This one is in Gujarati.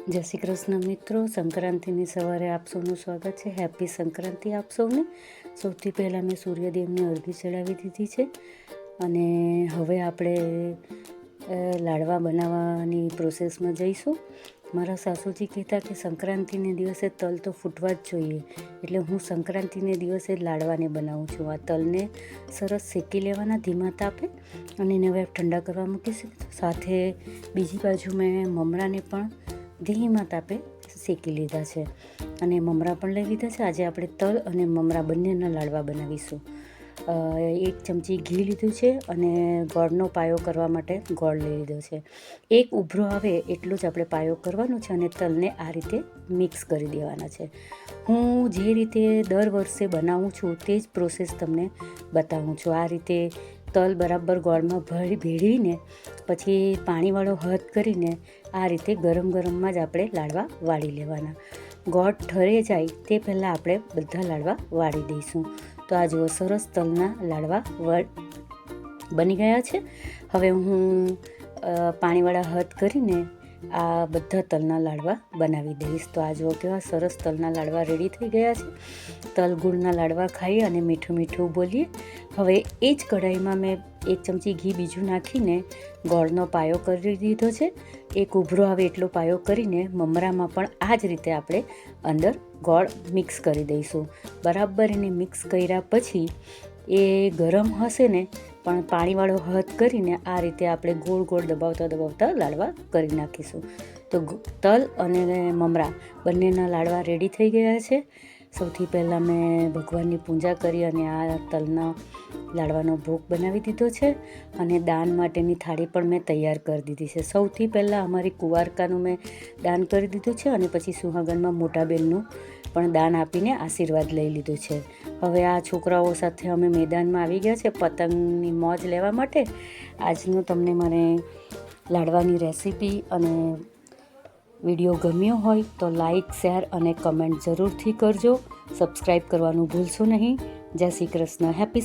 જય શ્રી કૃષ્ણ મિત્રો, સંક્રાંતિની સવારે આપ સૌનું સ્વાગત છે. હેપી સંક્રાંતિ આપ સૌને. સૌથી પહેલાં મેં સૂર્યદેવને અર્ઘ્ય ચડાવી દીધી છે અને હવે આપણે લાડવા બનાવવાની પ્રોસેસમાં જઈશું. મારા સાસુજી કહેતા કે સંક્રાંતિને દિવસે તલ તો ફૂટવા જ જોઈએ, એટલે હું સંક્રાંતિને દિવસે લાડવાને બનાવું છું. આ તલને સરસ શેકી લેવાના ધીમા તાપે અને એને હવે ઠંડા કરવા મૂકીશું. સાથે બીજી બાજુ મેં મમરાને પણ ધીમા તાપે શેકી લીધા છે અને મમરા પણ લઈ લીધા છે. આજે આપણે તલ અને મમરા બંનેના લાડવા બનાવીશું. 1 ચમચી ઘી લીધું છે અને ગોળનો પાયો કરવા માટે ગોળ લઈ લીધો છે. એક ઉભરો આવે એટલો જ આપણે પાયો કરવાનો છે અને તલને આ રીતે મિક્સ કરી દેવાના છે. હું જે રીતે દર વર્ષે બનાવું છું તે જ પ્રોસેસ તમને બતાવું છું. આ રીતે તલ બરાબર ગોળમાં ભેળવીને પછી પાણીવાળો હાથ કરીને આ રીતે ગરમ ગરમમાં જ આપણે લાડવા વાળી લેવાના. ગોળ ઠરે જાય તે પહેલાં આપણે બધા લાડવા વાળી દઈશું. તો આ જુઓ, સરસ તલના લાડવા બની ગયા છે. હવે હું પાણીવાળા હાથ કરીને આ બધા તલના લાડવા બનાવી દઈશ. તો આ જુઓ કેવા સરસ તલના લાડવા રેડી થઈ ગયા છે. તલ ગુળના લાડવા ખાઈએ અને મીઠું મીઠું બોલીએ. હવે એ જ કઢાઈમાં મેં 1 ચમચી ઘી બીજું નાખીને ગોળનો પાયો કરી દીધો છે. એક ઉભરો આવે એટલો પાયો કરીને મમરામાં પણ આ જ રીતે આપણે અંદર ગોળ મિક્સ કરી દઈશું. બરાબર એને મિક્સ કર્યા પછી એ ગરમ હશે ને પણ પાણીવાળો હાથ કરીને આ રીતે આપણે ગોળ ગોળ દબાવતા લાડવા કરી નાખીશું. તો તલ અને મમરા બંનેના લાડવા રેડી થઈ ગયા છે. સૌથી પહેલાં મેં ભગવાનની પૂજા કરી અને આ તલના લાડવાનો ભોગ બનાવી દીધો છે અને દાન માટેની થાળી પણ મેં તૈયાર કરી દીધી છે. સૌથી પહેલાં અમારી કુંવારકાનું મેં દાન કરી દીધું છે અને પછી સુહાગનમાં મોટા બેનનું પણ દાન આપીને આશીર્વાદ લઈ લીધું છે. હવે આ છોકરાઓ સાથે અમે મેદાનમાં આવી ગયા છે પતંગની મોજ લેવા માટે. આજનું તમને મને લાડવાની રેસીપી અને વિડીયો ગમ્યો હોય તો લાઈક, શેર અને કમેન્ટ જરૂરથી કરજો. સબસ્ક્રાઈબ કરવાનું ભૂલશો નહીં. જય શ્રી કૃષ્ણ. હેપી